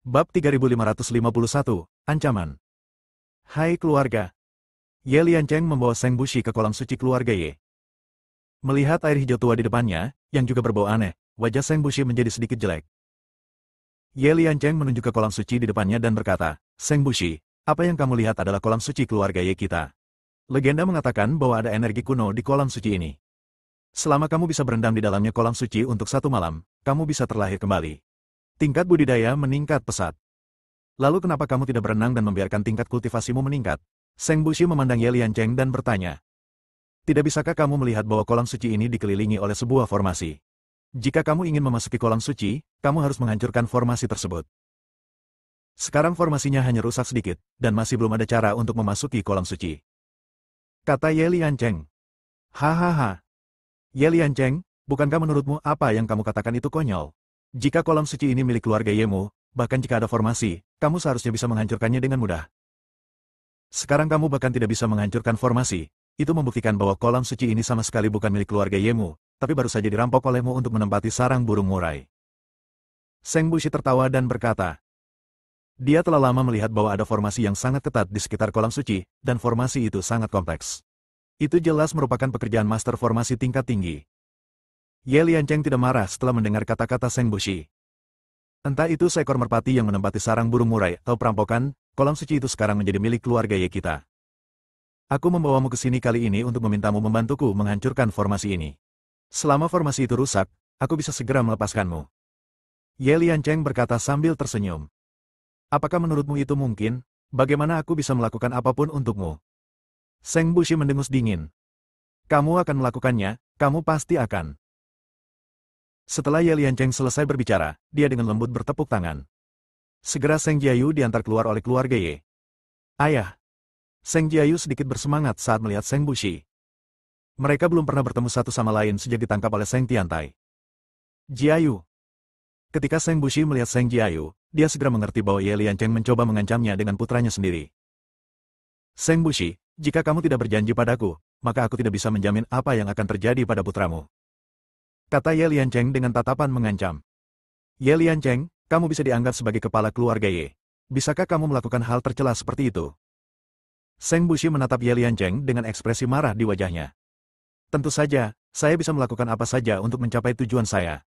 Bab 3551, Ancaman. Hai keluarga. Ye Liancheng membawa Seng Bushi ke kolam suci keluarga Ye. Melihat air hijau tua di depannya, yang juga berbau aneh, wajah Seng Bushi menjadi sedikit jelek. Ye Liancheng menunjuk ke kolam suci di depannya dan berkata, Seng Bushi, apa yang kamu lihat adalah kolam suci keluarga Ye kita. Legenda mengatakan bahwa ada energi kuno di kolam suci ini. Selama kamu bisa berendam di dalamnya kolam suci untuk 1 malam, kamu bisa terlahir kembali. Tingkat budidaya meningkat pesat. Lalu kenapa kamu tidak berenang dan membiarkan tingkat kultivasimu meningkat? Seng Bushi memandang Ye Liancheng dan bertanya. Tidak bisakah kamu melihat bahwa kolam suci ini dikelilingi oleh sebuah formasi? Jika kamu ingin memasuki kolam suci, kamu harus menghancurkan formasi tersebut. Sekarang formasinya hanya rusak sedikit, dan masih belum ada cara untuk memasuki kolam suci. Kata Ye Liancheng. Hahaha. Ye Liancheng, bukankah menurutmu apa yang kamu katakan itu konyol? Jika kolam suci ini milik keluarga Yemu, bahkan jika ada formasi, kamu seharusnya bisa menghancurkannya dengan mudah. Sekarang kamu bahkan tidak bisa menghancurkan formasi. Itu membuktikan bahwa kolam suci ini sama sekali bukan milik keluarga Yemu, tapi baru saja dirampok olehmu untuk menempati sarang burung murai. Seng Bushi tertawa dan berkata. Dia telah lama melihat bahwa ada formasi yang sangat ketat di sekitar kolam suci, dan formasi itu sangat kompleks. Itu jelas merupakan pekerjaan master formasi tingkat tinggi. Ye Liancheng tidak marah setelah mendengar kata-kata Seng Bushi. Entah itu seekor merpati yang menempati sarang burung murai atau perampokan, kolam suci itu sekarang menjadi milik keluarga Ye kita. Aku membawamu ke sini kali ini untuk memintamu membantuku menghancurkan formasi ini. Selama formasi itu rusak, aku bisa segera melepaskanmu. Ye Liancheng berkata sambil tersenyum. Apakah menurutmu itu mungkin? Bagaimana aku bisa melakukan apapun untukmu? Seng Bushi mendengus dingin. Kamu akan melakukannya, kamu pasti akan. Setelah Ye Liancheng selesai berbicara, dia dengan lembut bertepuk tangan. Segera Seng Jiayu diantar keluar oleh keluarga Ye. Ayah. Seng Jiayu sedikit bersemangat saat melihat Seng Bushi. Mereka belum pernah bertemu satu sama lain sejak ditangkap oleh Seng Tiantai. Jiayu. Ketika Seng Bushi melihat Seng Jiayu, dia segera mengerti bahwa Ye Liancheng mencoba mengancamnya dengan putranya sendiri. Seng Bushi, jika kamu tidak berjanji padaku, maka aku tidak bisa menjamin apa yang akan terjadi pada putramu. Kata Ye Liancheng dengan tatapan mengancam. Ye Liancheng, kamu bisa dianggap sebagai kepala keluarga Ye. Bisakah kamu melakukan hal tercela seperti itu? Seng Bushi menatap Ye Liancheng dengan ekspresi marah di wajahnya. Tentu saja, saya bisa melakukan apa saja untuk mencapai tujuan saya.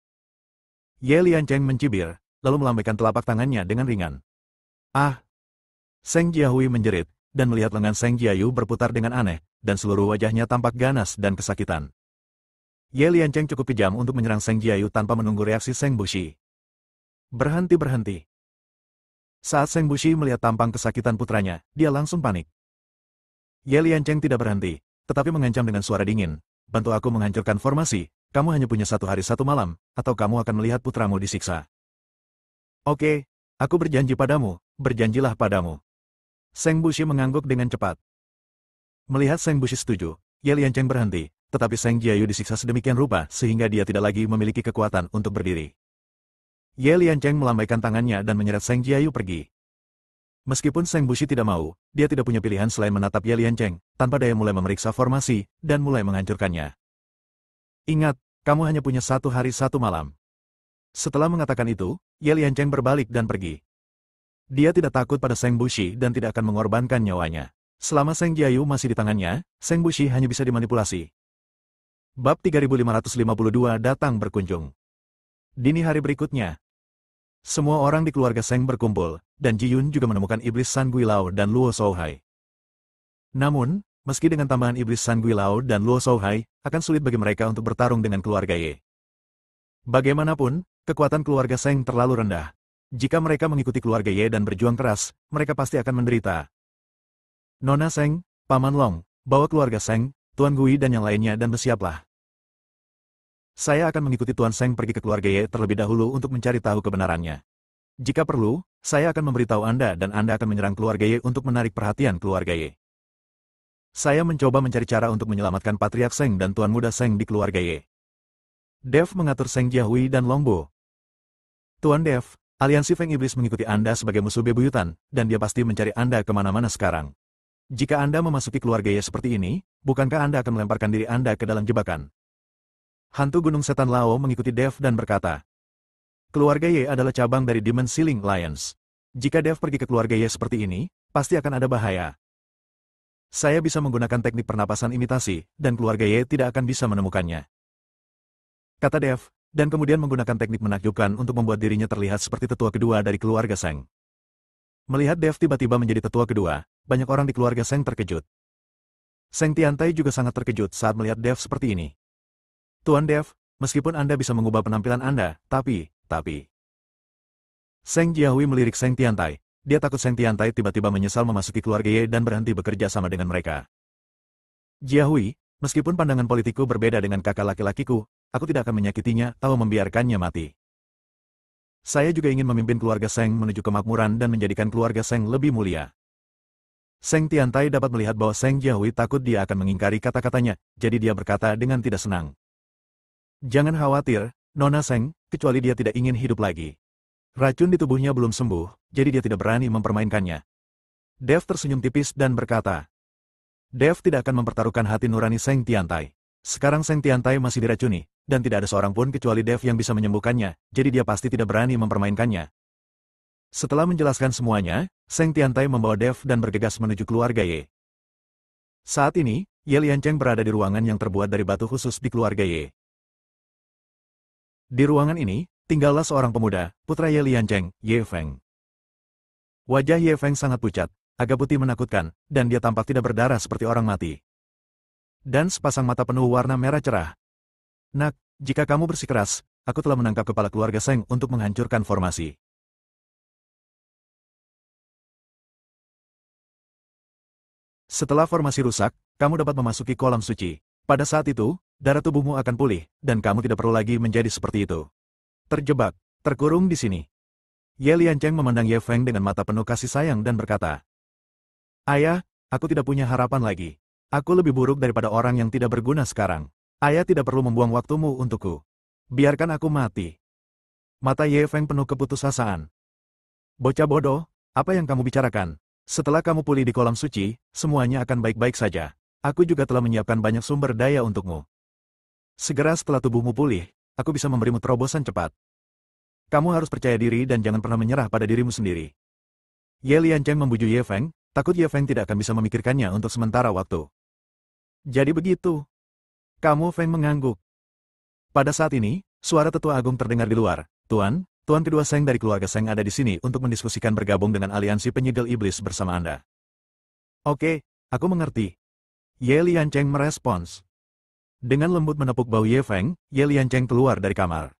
Ye Liancheng mencibir, lalu melambaikan telapak tangannya dengan ringan. Ah! Seng Jiahui menjerit, dan melihat lengan Seng Jiayu berputar dengan aneh, dan seluruh wajahnya tampak ganas dan kesakitan. Ye Liancheng cukup kejam untuk menyerang Seng Jiayu tanpa menunggu reaksi Seng Bushi. Berhenti. Saat Seng Bushi melihat tampang kesakitan putranya, dia langsung panik. Ye Liancheng tidak berhenti, tetapi mengancam dengan suara dingin. Bantu aku menghancurkan formasi, kamu hanya punya 1 hari 1 malam, atau kamu akan melihat putramu disiksa. Oke, aku berjanji padamu, berjanjilah padamu. Seng Bushi mengangguk dengan cepat. Melihat Seng Bushi setuju, Ye Liancheng berhenti, tetapi Seng Jiayu disiksa sedemikian rupa sehingga dia tidak lagi memiliki kekuatan untuk berdiri. Ye Liancheng melambaikan tangannya dan menyeret Seng Jiayu pergi. Meskipun Seng Bushi tidak mau, dia tidak punya pilihan selain menatap Ye Liancheng, tanpa daya mulai memeriksa formasi, dan mulai menghancurkannya. Ingat, kamu hanya punya 1 hari 1 malam. Setelah mengatakan itu, Ye Liancheng berbalik dan pergi. Dia tidak takut pada Seng Bushi dan tidak akan mengorbankan nyawanya. Selama Seng Jiayu masih di tangannya, Seng Bushi hanya bisa dimanipulasi. Bab 3552 datang berkunjung. Dini hari berikutnya, semua orang di keluarga Seng berkumpul, dan Ji Yun juga menemukan iblis San Guilao dan Luo Shouhai. Namun, meski dengan tambahan iblis San Guilao dan Luo Shouhai, akan sulit bagi mereka untuk bertarung dengan keluarga Ye. Bagaimanapun, kekuatan keluarga Seng terlalu rendah. Jika mereka mengikuti keluarga Ye dan berjuang keras, mereka pasti akan menderita. Nona Seng, Paman Long, bawa keluarga Seng, Tuan Gui dan yang lainnya dan bersiaplah. Saya akan mengikuti Tuan Seng pergi ke keluarga Ye terlebih dahulu untuk mencari tahu kebenarannya. Jika perlu, saya akan memberitahu Anda dan Anda akan menyerang keluarga Ye untuk menarik perhatian keluarga Ye. Saya mencoba mencari cara untuk menyelamatkan Patriark Seng dan Tuan Muda Seng di keluarga Ye. Dev mengatur Seng Jiahui dan Longbo. Tuan Dev, aliansi Feng Iblis mengikuti Anda sebagai musuh bebuyutan, dan dia pasti mencari Anda kemana-mana sekarang. Jika Anda memasuki keluarga Ye seperti ini, bukankah Anda akan melemparkan diri Anda ke dalam jebakan? Hantu Gunung Setan Lao mengikuti Dev dan berkata, keluarga Ye adalah cabang dari Demon Ceiling Alliance. Jika Dev pergi ke keluarga Ye seperti ini, pasti akan ada bahaya. Saya bisa menggunakan teknik pernapasan imitasi, dan keluarga Ye tidak akan bisa menemukannya. Kata Dev, dan kemudian menggunakan teknik menakjubkan untuk membuat dirinya terlihat seperti tetua kedua dari keluarga Seng. Melihat Dev tiba-tiba menjadi tetua kedua, banyak orang di keluarga Seng terkejut. Seng Tiantai juga sangat terkejut saat melihat Dev seperti ini. Tuan Dev, meskipun Anda bisa mengubah penampilan Anda, tapi... Seng Jiahui melirik Seng Tiantai. Dia takut Seng Tiantai tiba-tiba menyesal memasuki keluarga Ye dan berhenti bekerja sama dengan mereka. Jiahui, meskipun pandangan politikku berbeda dengan kakak laki-lakiku, aku tidak akan menyakitinya atau membiarkannya mati. Saya juga ingin memimpin keluarga Seng menuju kemakmuran dan menjadikan keluarga Seng lebih mulia. Seng Tiantai dapat melihat bahwa Seng Jiahui takut dia akan mengingkari kata-katanya, jadi dia berkata dengan tidak senang. Jangan khawatir, Nona Seng, kecuali dia tidak ingin hidup lagi. Racun di tubuhnya belum sembuh, jadi dia tidak berani mempermainkannya. Dev tersenyum tipis dan berkata, Dev tidak akan mempertaruhkan hati nurani Seng Tiantai. Sekarang Seng Tiantai masih diracuni, dan tidak ada seorang pun kecuali Dev yang bisa menyembuhkannya, jadi dia pasti tidak berani mempermainkannya. Setelah menjelaskan semuanya, Seng Tiantai membawa Dev dan bergegas menuju keluarga Ye. Saat ini, Ye Liancheng berada di ruangan yang terbuat dari batu khusus di keluarga Ye. Di ruangan ini, tinggallah seorang pemuda, putra Ye Liancheng, Ye Feng. Wajah Ye Feng sangat pucat, agak putih menakutkan, dan dia tampak tidak berdarah seperti orang mati. Dan sepasang mata penuh warna merah cerah. Nak, jika kamu bersikeras, aku telah menangkap kepala keluarga Seng untuk menghancurkan formasi. Setelah formasi rusak, kamu dapat memasuki kolam suci. Pada saat itu, darah tubuhmu akan pulih, dan kamu tidak perlu lagi menjadi seperti itu. Terjebak, terkurung di sini. Ye Liancheng memandang Ye Feng dengan mata penuh kasih sayang dan berkata, Ayah, aku tidak punya harapan lagi. Aku lebih buruk daripada orang yang tidak berguna sekarang. Ayah tidak perlu membuang waktumu untukku. Biarkan aku mati. Mata Ye Feng penuh keputusasaan. Bocah bodoh, apa yang kamu bicarakan? Setelah kamu pulih di kolam suci, semuanya akan baik-baik saja. Aku juga telah menyiapkan banyak sumber daya untukmu. Segera setelah tubuhmu pulih, aku bisa memberimu terobosan cepat. Kamu harus percaya diri dan jangan pernah menyerah pada dirimu sendiri. Ye Liancheng membujuk Ye Feng, takut Ye Feng tidak akan bisa memikirkannya untuk sementara waktu. Jadi begitu. Kamu Feng mengangguk. Pada saat ini, suara tetua agung terdengar di luar. Tuan kedua Seng dari keluarga Seng ada di sini untuk mendiskusikan bergabung dengan aliansi penyegel iblis bersama Anda. Oke, aku mengerti. Ye Liancheng merespons. Dengan lembut menepuk bahu Ye Feng, Ye Liancheng keluar dari kamar.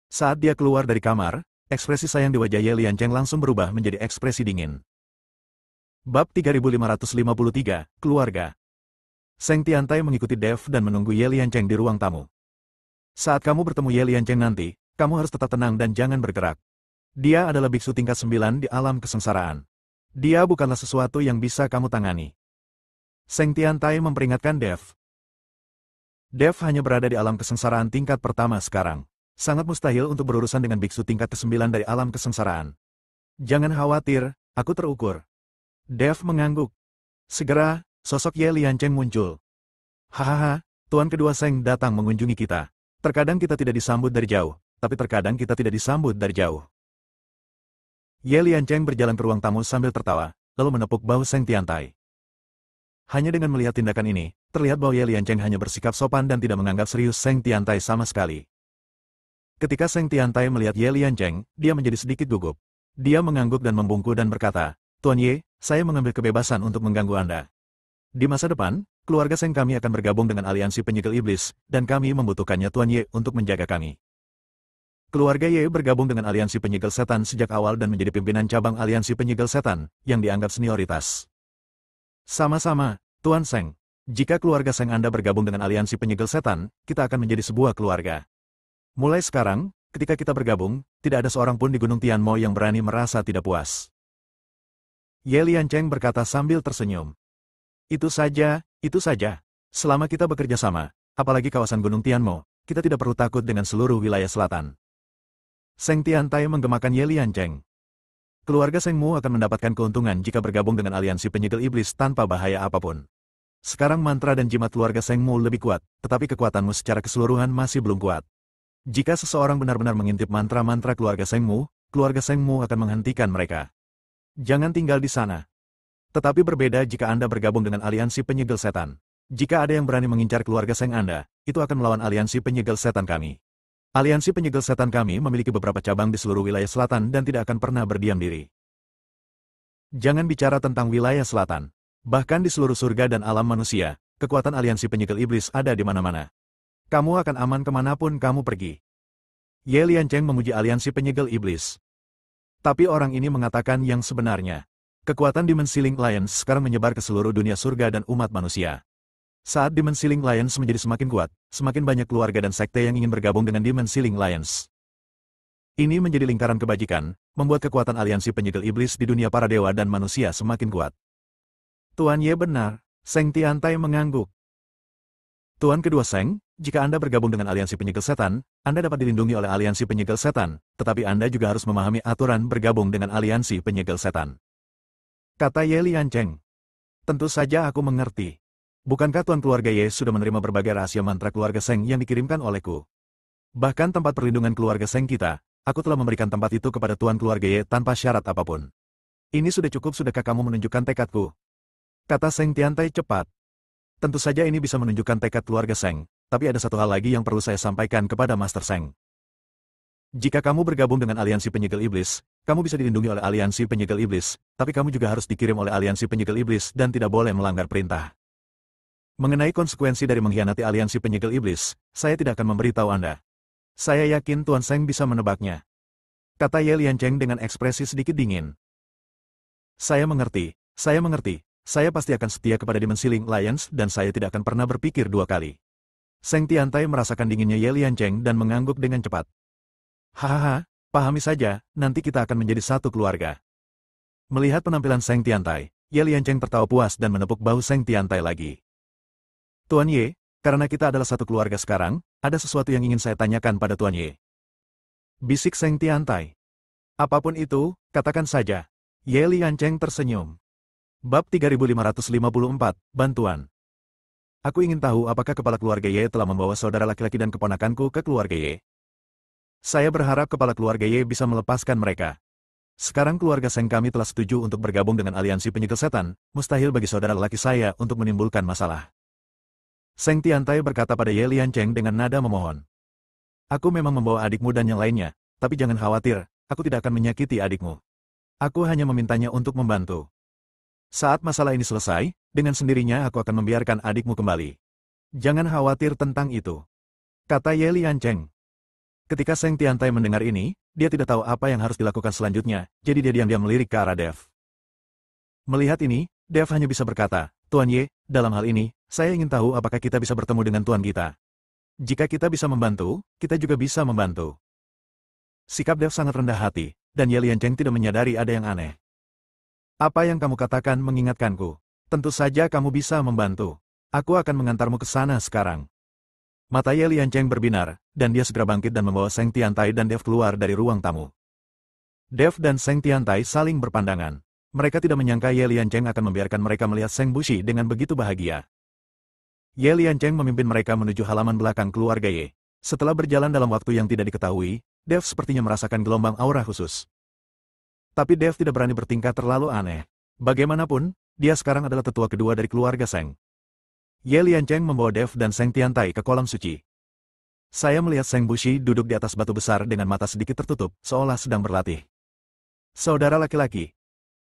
Saat dia keluar dari kamar, ekspresi sayang di wajah Ye Liancheng langsung berubah menjadi ekspresi dingin. Bab 3553, Keluarga. Seng Tiantai mengikuti Dev dan menunggu Ye Liancheng di ruang tamu. Saat kamu bertemu Ye Liancheng nanti, kamu harus tetap tenang dan jangan bergerak. Dia adalah biksu tingkat 9 di alam kesengsaraan. Dia bukanlah sesuatu yang bisa kamu tangani. Seng Tiantai memperingatkan Dev. Dev hanya berada di alam kesengsaraan tingkat pertama sekarang. Sangat mustahil untuk berurusan dengan biksu tingkat ke-9 dari alam kesengsaraan. Jangan khawatir, aku terukur. Dev mengangguk. Segera, sosok Ye Liancheng muncul. Hahaha, tuan kedua Seng datang mengunjungi kita. Terkadang kita tidak disambut dari jauh, tapi terkadang kita tidak disambut dari jauh. Ye Liancheng berjalan ke ruang tamu sambil tertawa, lalu menepuk bahu Seng Tiantai. Hanya dengan melihat tindakan ini, terlihat bahwa Ye Liancheng hanya bersikap sopan dan tidak menganggap serius Seng Tiantai sama sekali. Ketika Seng Tiantai melihat Ye Liancheng, dia menjadi sedikit gugup. Dia mengangguk dan membungkuk dan berkata, Tuan Ye, saya mengambil kebebasan untuk mengganggu Anda. Di masa depan, keluarga Seng kami akan bergabung dengan aliansi penyegel iblis, dan kami membutuhkannya Tuan Ye untuk menjaga kami. Keluarga Ye bergabung dengan aliansi penyegel setan sejak awal dan menjadi pimpinan cabang aliansi penyegel setan, yang dianggap senioritas. Sama-sama, Tuan Seng. Jika keluarga Seng Anda bergabung dengan aliansi penyegel setan, kita akan menjadi sebuah keluarga. Mulai sekarang, ketika kita bergabung, tidak ada seorang pun di Gunung Tianmo yang berani merasa tidak puas. Ye Liancheng berkata sambil tersenyum. Itu saja. Selama kita bekerja sama, apalagi kawasan Gunung Tianmo, kita tidak perlu takut dengan seluruh wilayah selatan. Seng Tiantai menggemakan Ye Liancheng. Keluarga Sengmu akan mendapatkan keuntungan jika bergabung dengan aliansi penyegel iblis tanpa bahaya apapun. Sekarang mantra dan jimat keluarga Sengmu lebih kuat, tetapi kekuatanmu secara keseluruhan masih belum kuat. Jika seseorang benar-benar mengintip mantra-mantra keluarga Sengmu akan menghentikan mereka. Jangan tinggal di sana. Tetapi berbeda jika Anda bergabung dengan aliansi penyegel setan. Jika ada yang berani mengincar keluarga Seng Anda, itu akan melawan aliansi penyegel setan kami. Aliansi penyegel setan kami memiliki beberapa cabang di seluruh wilayah selatan dan tidak akan pernah berdiam diri. Jangan bicara tentang wilayah selatan. Bahkan di seluruh surga dan alam manusia, kekuatan aliansi penyegel iblis ada di mana-mana. Kamu akan aman kemanapun kamu pergi. Ye Liancheng memuji aliansi penyegel iblis. Tapi orang ini mengatakan yang sebenarnya. Kekuatan Demon Sealing Lions sekarang menyebar ke seluruh dunia surga dan umat manusia. Saat Demon Sealing Lions menjadi semakin kuat, semakin banyak keluarga dan sekte yang ingin bergabung dengan Demon Sealing Lions. Ini menjadi lingkaran kebajikan, membuat kekuatan aliansi penyegel iblis di dunia para dewa dan manusia semakin kuat. Tuan Ye benar, Seng Tiantai mengangguk. Tuan kedua Seng, jika Anda bergabung dengan aliansi penyegel setan, Anda dapat dilindungi oleh aliansi penyegel setan, tetapi Anda juga harus memahami aturan bergabung dengan aliansi penyegel setan. Kata Ye Liancheng. Tentu saja aku mengerti. Bukankah Tuan keluarga Ye sudah menerima berbagai rahasia mantra keluarga Seng yang dikirimkan olehku? Bahkan tempat perlindungan keluarga Seng kita, aku telah memberikan tempat itu kepada Tuan keluarga Ye tanpa syarat apapun. Ini sudah cukup, sudahkah kamu menunjukkan tekadku? Kata Seng Tiantai cepat. Tentu saja ini bisa menunjukkan tekad keluarga Seng, tapi ada satu hal lagi yang perlu saya sampaikan kepada Master Seng. Jika kamu bergabung dengan aliansi penyegel iblis, kamu bisa dilindungi oleh aliansi penyegel iblis, tapi kamu juga harus dikirim oleh aliansi penyegel iblis dan tidak boleh melanggar perintah. Mengenai konsekuensi dari mengkhianati aliansi penyegel iblis, saya tidak akan memberitahu Anda. Saya yakin Tuan Seng bisa menebaknya. Kata Ye Liancheng dengan ekspresi sedikit dingin. Saya mengerti, saya mengerti. Saya pasti akan setia kepada Demon Sealing Lions dan saya tidak akan pernah berpikir dua kali. Seng Tiantai merasakan dinginnya Ye Liancheng dan mengangguk dengan cepat. Hahaha, pahami saja, nanti kita akan menjadi satu keluarga. Melihat penampilan Seng Tiantai, Ye Liancheng tertawa puas dan menepuk bahu Seng Tiantai lagi. Tuan Ye, karena kita adalah satu keluarga sekarang, ada sesuatu yang ingin saya tanyakan pada Tuan Ye. Bisik Seng Tiantai. Apapun itu, katakan saja. Ye Liancheng tersenyum. Bab 3554, Bantuan. Aku ingin tahu apakah kepala keluarga Ye telah membawa saudara laki-laki dan keponakanku ke keluarga Ye. Saya berharap kepala keluarga Ye bisa melepaskan mereka. Sekarang keluarga Seng kami telah setuju untuk bergabung dengan aliansi penyegel setan, mustahil bagi saudara lelaki saya untuk menimbulkan masalah. Seng Tiantai berkata pada Ye Liancheng dengan nada memohon. Aku memang membawa adikmu dan yang lainnya, tapi jangan khawatir, aku tidak akan menyakiti adikmu. Aku hanya memintanya untuk membantu. Saat masalah ini selesai, dengan sendirinya aku akan membiarkan adikmu kembali. Jangan khawatir tentang itu. Kata Ye Liancheng. Ketika Seng Tiantai mendengar ini, dia tidak tahu apa yang harus dilakukan selanjutnya, jadi dia diam-diam melirik ke arah Dev. Melihat ini, Dev hanya bisa berkata, Tuan Ye, dalam hal ini, saya ingin tahu apakah kita bisa bertemu dengan Tuan kita. Jika kita bisa membantu, kita juga bisa membantu. Sikap Dev sangat rendah hati, dan Ye Liancheng tidak menyadari ada yang aneh. Apa yang kamu katakan mengingatkanku. Tentu saja kamu bisa membantu. Aku akan mengantarmu ke sana sekarang. Mata Ye Liancheng berbinar, dan dia segera bangkit dan membawa Seng Tiantai dan Dev keluar dari ruang tamu. Dev dan Seng Tiantai saling berpandangan. Mereka tidak menyangka Ye Liancheng akan membiarkan mereka melihat Seng Bushi dengan begitu bahagia. Ye Liancheng memimpin mereka menuju halaman belakang keluarga Ye. Setelah berjalan dalam waktu yang tidak diketahui, Dev sepertinya merasakan gelombang aura khusus. Tapi Dev tidak berani bertingkah terlalu aneh. Bagaimanapun, dia sekarang adalah tetua kedua dari keluarga Seng. Ye Liancheng membawa Dev dan Seng Tiantai ke kolam suci. Saya melihat Seng Bushi duduk di atas batu besar dengan mata sedikit tertutup, seolah sedang berlatih. Saudara laki-laki.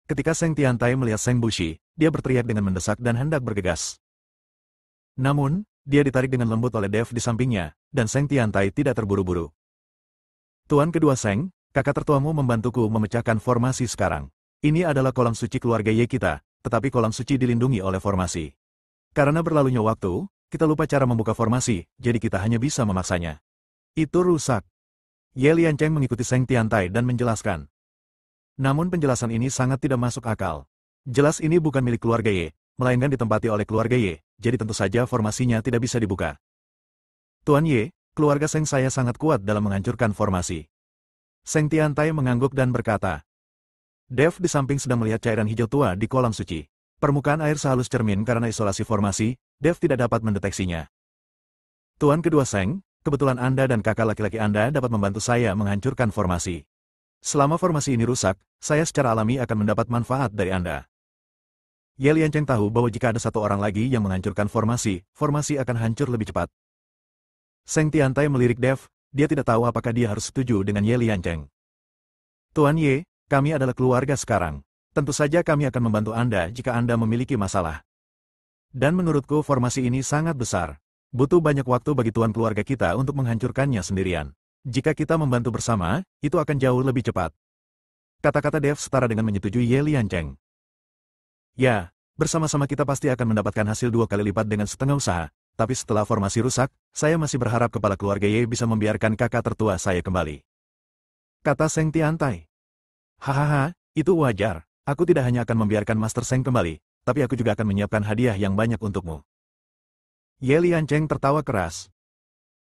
Ketika Seng Tiantai melihat Seng Bushi, dia berteriak dengan mendesak dan hendak bergegas. Namun, dia ditarik dengan lembut oleh Dev di sampingnya, dan Seng Tiantai tidak terburu-buru. Tuan kedua Seng, kakak tertuamu membantuku memecahkan formasi sekarang. Ini adalah kolam suci keluarga Ye kita, tetapi kolam suci dilindungi oleh formasi. Karena berlalunya waktu, kita lupa cara membuka formasi, jadi kita hanya bisa memaksanya. Itu rusak. Ye Liancheng mengikuti Seng Tiantai dan menjelaskan. Namun penjelasan ini sangat tidak masuk akal. Jelas ini bukan milik keluarga Ye, melainkan ditempati oleh keluarga Ye, jadi tentu saja formasinya tidak bisa dibuka. Tuan Ye, keluarga Seng saya sangat kuat dalam menghancurkan formasi. Seng Tiantai mengangguk dan berkata. Dev di samping sedang melihat cairan hijau tua di kolam suci. Permukaan air sehalus cermin karena isolasi formasi, Dev tidak dapat mendeteksinya. Tuan kedua Seng, kebetulan Anda dan kakak laki-laki Anda dapat membantu saya menghancurkan formasi. Selama formasi ini rusak, saya secara alami akan mendapat manfaat dari Anda. Ye Liancheng tahu bahwa jika ada satu orang lagi yang menghancurkan formasi, formasi akan hancur lebih cepat. Seng Tiantai melirik Dev, dia tidak tahu apakah dia harus setuju dengan Ye Liancheng. Tuan Ye, kami adalah keluarga sekarang. Tentu saja kami akan membantu Anda jika Anda memiliki masalah. Dan menurutku formasi ini sangat besar. Butuh banyak waktu bagi tuan keluarga kita untuk menghancurkannya sendirian. Jika kita membantu bersama, itu akan jauh lebih cepat. Kata-kata Dev setara dengan menyetujui Ye Liancheng. Ya, bersama-sama kita pasti akan mendapatkan hasil 2 kali lipat dengan setengah usaha. Tapi setelah formasi rusak, saya masih berharap kepala keluarga Ye bisa membiarkan kakak tertua saya kembali. Kata Seng Tiantai. Hahaha, itu wajar. Aku tidak hanya akan membiarkan Master Seng kembali, tapi aku juga akan menyiapkan hadiah yang banyak untukmu. Ye Liancheng tertawa keras.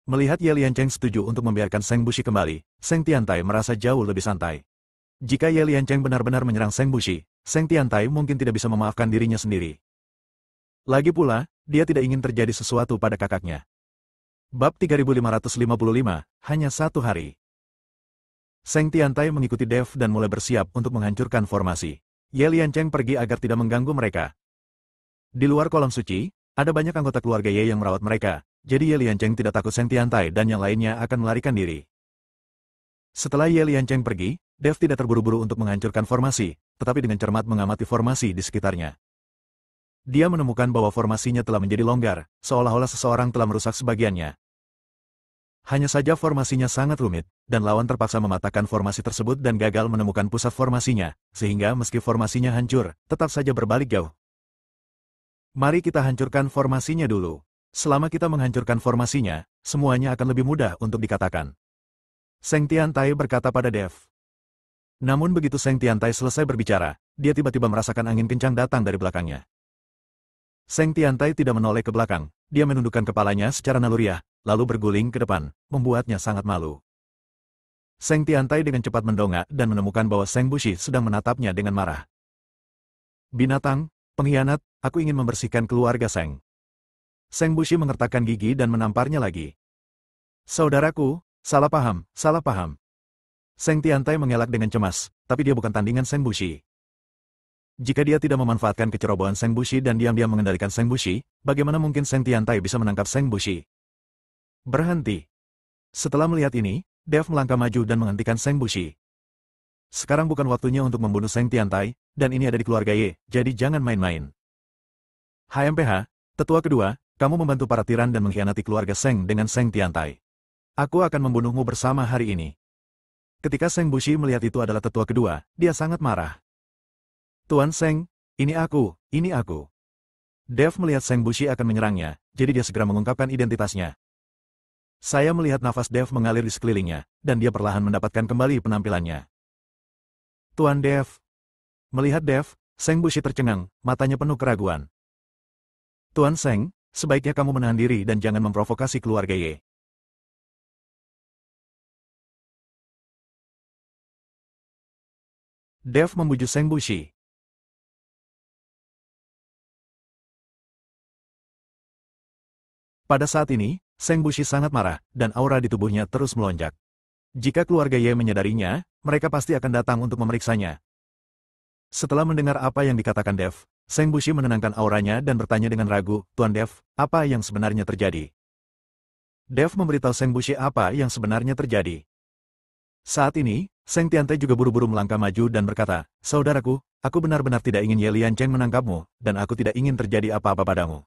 Melihat Ye Liancheng setuju untuk membiarkan Seng Bushi kembali, Seng Tiantai merasa jauh lebih santai. Jika Ye Liancheng benar-benar menyerang Seng Bushi, Seng Tiantai mungkin tidak bisa memaafkan dirinya sendiri. Lagi pula, dia tidak ingin terjadi sesuatu pada kakaknya. Bab 3555, hanya satu hari. Seng Tiantai mengikuti Dev dan mulai bersiap untuk menghancurkan formasi. Ye Liancheng pergi agar tidak mengganggu mereka. Di luar kolam suci, ada banyak anggota keluarga Ye yang merawat mereka. Jadi Ye Liancheng tidak takut Seng Tiantai dan yang lainnya akan melarikan diri. Setelah Ye Liancheng pergi, Dev tidak terburu-buru untuk menghancurkan formasi, tetapi dengan cermat mengamati formasi di sekitarnya. Dia menemukan bahwa formasinya telah menjadi longgar, seolah-olah seseorang telah merusak sebagiannya. Hanya saja formasinya sangat rumit, dan lawan terpaksa mematahkan formasi tersebut dan gagal menemukan pusat formasinya, sehingga meski formasinya hancur, tetap saja berbalik jauh. Mari kita hancurkan formasinya dulu. Selama kita menghancurkan formasinya, semuanya akan lebih mudah untuk dikatakan. Seng Tiantai berkata pada Dev. Namun begitu Seng Tiantai selesai berbicara, dia tiba-tiba merasakan angin kencang datang dari belakangnya. Seng Tiantai tidak menoleh ke belakang, dia menundukkan kepalanya secara naluriah, lalu berguling ke depan, membuatnya sangat malu. Seng Tiantai dengan cepat mendongak dan menemukan bahwa Seng Bushi sedang menatapnya dengan marah. Binatang, pengkhianat, aku ingin membersihkan keluarga Seng. Seng Bushi mengertakkan gigi dan menamparnya lagi. Saudaraku, salah paham, salah paham. Seng Tiantai mengelak dengan cemas, tapi dia bukan tandingan Seng Bushi. Jika dia tidak memanfaatkan kecerobohan Seng Bushi dan diam-diam mengendalikan Seng Bushi, bagaimana mungkin Seng Tiantai bisa menangkap Seng Bushi? Berhenti. Setelah melihat ini, Dev melangkah maju dan menghentikan Seng Bushi. Sekarang bukan waktunya untuk membunuh Seng Tiantai, dan ini ada di keluarga Ye, jadi jangan main-main. HMPH, tetua kedua, kamu membantu para tiran dan mengkhianati keluarga Seng dengan Seng Tiantai. Aku akan membunuhmu bersama hari ini. Ketika Seng Bushi melihat itu adalah tetua kedua, dia sangat marah. Tuan Seng, ini aku, ini aku. Dev melihat Seng Bushi akan menyerangnya, jadi dia segera mengungkapkan identitasnya. Saya melihat nafas Dev mengalir di sekelilingnya, dan dia perlahan mendapatkan kembali penampilannya. Tuan Dev. Melihat Dev, Seng Bushi tercengang, matanya penuh keraguan. Tuan Seng, sebaiknya kamu menahan diri dan jangan memprovokasi keluarga Ye. Dev membujuk Seng Bushi. Pada saat ini, Seng Bushi sangat marah, dan aura di tubuhnya terus melonjak. Jika keluarga Ye menyadarinya, mereka pasti akan datang untuk memeriksanya. Setelah mendengar apa yang dikatakan Dev, Seng Bushi menenangkan auranya dan bertanya dengan ragu, Tuan Dev, apa yang sebenarnya terjadi? Dev memberitahu Seng Bushi apa yang sebenarnya terjadi. Saat ini, Seng Tiantai juga buru-buru melangkah maju dan berkata, Saudaraku, aku benar-benar tidak ingin Ye Liancheng menangkapmu, dan aku tidak ingin terjadi apa-apa padamu.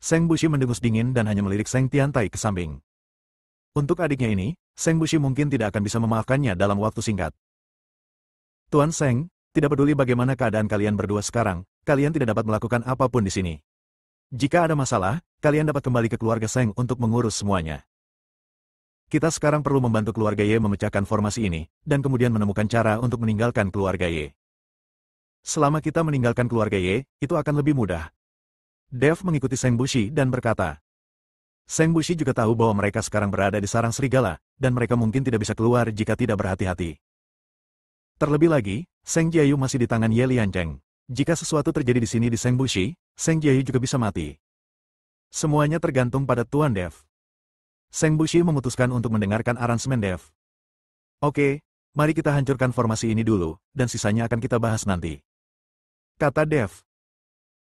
Seng Bushi mendengus dingin dan hanya melirik Seng Tiantai ke samping. Untuk adiknya ini, Seng Bushi mungkin tidak akan bisa memaafkannya dalam waktu singkat. Tuan Seng, tidak peduli bagaimana keadaan kalian berdua sekarang, kalian tidak dapat melakukan apapun di sini. Jika ada masalah, kalian dapat kembali ke keluarga Seng untuk mengurus semuanya. Kita sekarang perlu membantu keluarga Ye memecahkan formasi ini, dan kemudian menemukan cara untuk meninggalkan keluarga Ye. Selama kita meninggalkan keluarga Ye, itu akan lebih mudah. Dev mengikuti Seng Bushi dan berkata. Seng Bushi juga tahu bahwa mereka sekarang berada di sarang serigala, dan mereka mungkin tidak bisa keluar jika tidak berhati-hati. Terlebih lagi, Seng Jiayu masih di tangan Ye Liancheng. Jika sesuatu terjadi di sini di Seng Bushi, Seng Jiayu juga bisa mati. Semuanya tergantung pada Tuan Dev. Seng Bushi memutuskan untuk mendengarkan aransemen Dev. Oke, mari kita hancurkan formasi ini dulu, dan sisanya akan kita bahas nanti. Kata Dev.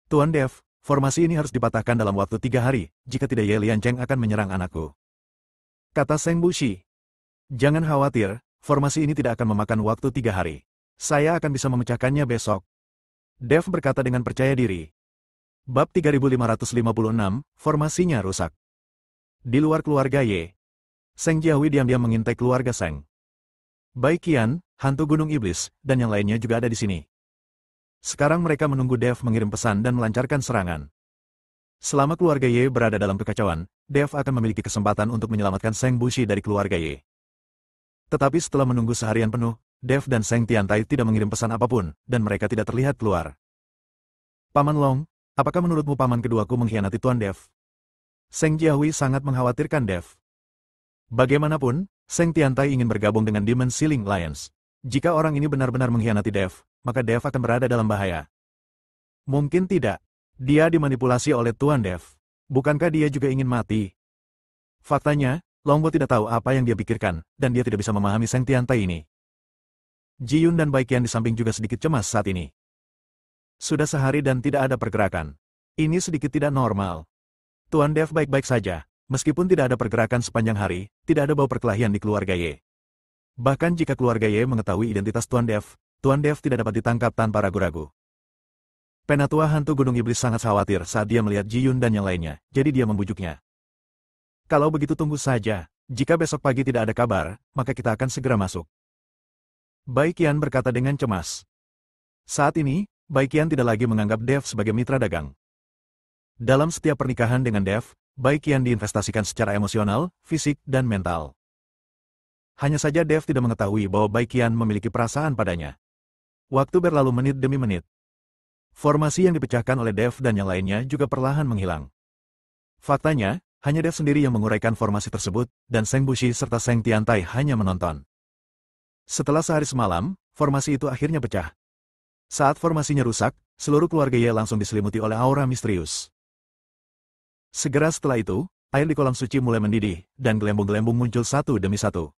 Tuan Dev, formasi ini harus dipatahkan dalam waktu 3 hari, jika tidak Ye Liancheng akan menyerang anakku. Kata Seng Bushi. Jangan khawatir, formasi ini tidak akan memakan waktu 3 hari. Saya akan bisa memecahkannya besok. Dev berkata dengan percaya diri. Bab 3556, formasinya rusak. Di luar keluarga Ye, Seng Jiahui diam-diam mengintai keluarga Seng. Bai Qian, hantu gunung iblis, dan yang lainnya juga ada di sini. Sekarang mereka menunggu Dev mengirim pesan dan melancarkan serangan. Selama keluarga Ye berada dalam kekacauan, Dev akan memiliki kesempatan untuk menyelamatkan Seng Bushi dari keluarga Ye. Tetapi setelah menunggu seharian penuh, Dev dan Seng Tiantai tidak mengirim pesan apapun, dan mereka tidak terlihat keluar. Paman Long, apakah menurutmu paman keduaku mengkhianati Tuan Dev? Seng Jiahui sangat mengkhawatirkan Dev. Bagaimanapun, Seng Tiantai ingin bergabung dengan Demon Sealing Alliance. Jika orang ini benar-benar mengkhianati Dev, maka Dev akan berada dalam bahaya. Mungkin tidak. Dia dimanipulasi oleh Tuan Dev. Bukankah dia juga ingin mati? Faktanya, Longbo tidak tahu apa yang dia pikirkan, dan dia tidak bisa memahami Seng Tiantai ini. Ji Yun dan Bai Qian di samping juga sedikit cemas saat ini. Sudah sehari dan tidak ada pergerakan. Ini sedikit tidak normal. Tuan Dev baik-baik saja. Meskipun tidak ada pergerakan sepanjang hari, tidak ada bau perkelahian di keluarga Ye. Bahkan jika keluarga Ye mengetahui identitas Tuan Dev tidak dapat ditangkap tanpa ragu-ragu. Penatua hantu gunung iblis sangat khawatir saat dia melihat Ji Yun dan yang lainnya, jadi dia membujuknya. Kalau begitu tunggu saja, jika besok pagi tidak ada kabar, maka kita akan segera masuk. Bai Qian berkata dengan cemas. Saat ini, Bai Qian tidak lagi menganggap Dev sebagai mitra dagang. Dalam setiap pernikahan dengan Dev, Bai Qian diinvestasikan secara emosional, fisik, dan mental. Hanya saja Dev tidak mengetahui bahwa Bai Qian memiliki perasaan padanya. Waktu berlalu menit demi menit. Formasi yang dipecahkan oleh Dev dan yang lainnya juga perlahan menghilang. Faktanya, hanya Dev sendiri yang menguraikan formasi tersebut, dan Seng Bushi serta Seng Tiantai hanya menonton. Setelah sehari semalam, formasi itu akhirnya pecah. Saat formasinya rusak, seluruh keluarga Ye langsung diselimuti oleh aura misterius. Segera setelah itu, air di kolam suci mulai mendidih, dan gelembung-gelembung muncul satu demi satu.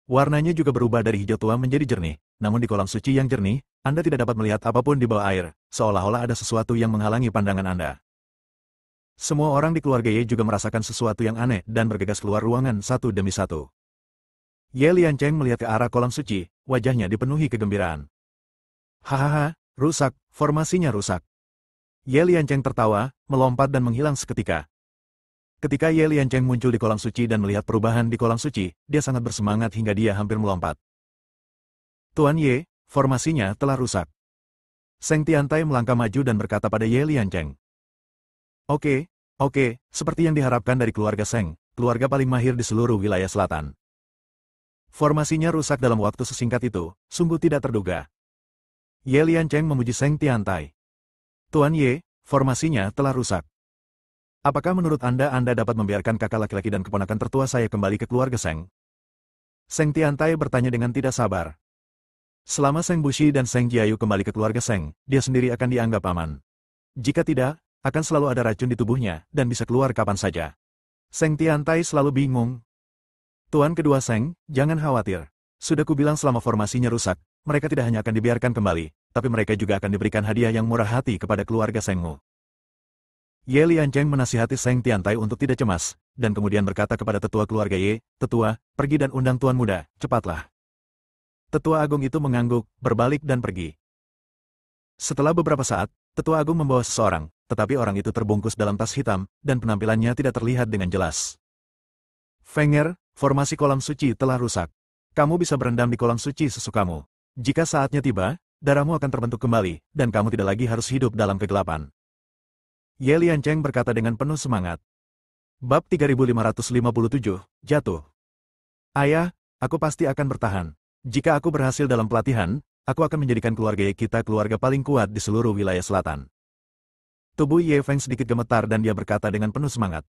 Warnanya juga berubah dari hijau tua menjadi jernih, namun di kolam suci yang jernih, Anda tidak dapat melihat apapun di bawah air, seolah-olah ada sesuatu yang menghalangi pandangan Anda. Semua orang di keluarga Ye juga merasakan sesuatu yang aneh dan bergegas keluar ruangan satu demi satu. Ye Liancheng melihat ke arah kolam suci, wajahnya dipenuhi kegembiraan. Hahaha, rusak, formasinya rusak. Ye Liancheng tertawa, melompat dan menghilang seketika. Ketika Ye Liancheng muncul di kolam suci dan melihat perubahan di kolam suci, dia sangat bersemangat hingga dia hampir melompat. Tuan Ye, formasinya telah rusak. Seng Tiantai melangkah maju dan berkata pada Ye Liancheng. Oke, seperti yang diharapkan dari keluarga Seng, keluarga paling mahir di seluruh wilayah selatan. Formasinya rusak dalam waktu sesingkat itu, sungguh tidak terduga. Ye Liancheng memuji Seng Tiantai. Tuan Ye, formasinya telah rusak. Apakah menurut Anda dapat membiarkan kakak laki-laki dan keponakan tertua saya kembali ke keluarga Seng? Seng Tiantai bertanya dengan tidak sabar. Selama Seng Bushi dan Seng Jiayu kembali ke keluarga Seng, dia sendiri akan dianggap aman. Jika tidak, akan selalu ada racun di tubuhnya, dan bisa keluar kapan saja. Seng Tiantai selalu bingung. Tuan kedua Seng, jangan khawatir. Sudah kubilang selama formasinya rusak, mereka tidak hanya akan dibiarkan kembali, tapi mereka juga akan diberikan hadiah yang murah hati kepada keluarga Sengmu. Ye Liancheng menasihati Seng Tiantai untuk tidak cemas, dan kemudian berkata kepada tetua keluarga Ye, Tetua, pergi dan undang Tuan Muda, cepatlah. Tetua Agung itu mengangguk, berbalik dan pergi. Setelah beberapa saat, Tetua Agung membawa seseorang, tetapi orang itu terbungkus dalam tas hitam, dan penampilannya tidak terlihat dengan jelas. Fenger, formasi kolam suci telah rusak. Kamu bisa berendam di kolam suci sesukamu. Jika saatnya tiba, darahmu akan terbentuk kembali, dan kamu tidak lagi harus hidup dalam kegelapan. Ye Liancheng berkata dengan penuh semangat. Bab 3557, Jatuh. Ayah, aku pasti akan bertahan. Jika aku berhasil dalam pelatihan, aku akan menjadikan keluarga Ye kita keluarga paling kuat di seluruh wilayah selatan. Tubuh Ye Feng sedikit gemetar dan dia berkata dengan penuh semangat.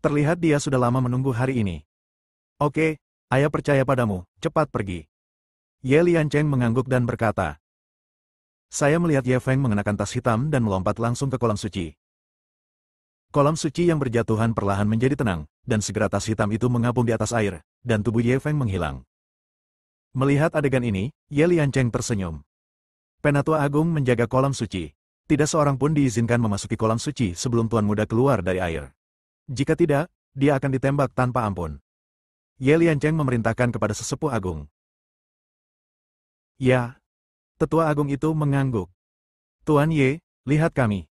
Terlihat dia sudah lama menunggu hari ini. Oke, ayah percaya padamu, cepat pergi. Ye Liancheng mengangguk dan berkata. Saya melihat Ye Feng mengenakan tas hitam dan melompat langsung ke kolam suci. Kolam suci yang berjatuhan perlahan menjadi tenang, dan segera tas hitam itu mengapung di atas air, dan tubuh Ye Feng menghilang. Melihat adegan ini, Ye Liancheng tersenyum. Penatua Agung menjaga kolam suci. Tidak seorang pun diizinkan memasuki kolam suci sebelum Tuan Muda keluar dari air. Jika tidak, dia akan ditembak tanpa ampun. Ye Liancheng memerintahkan kepada sesepuh agung. Ya. Tetua agung itu mengangguk. Tuan Ye, lihat kami.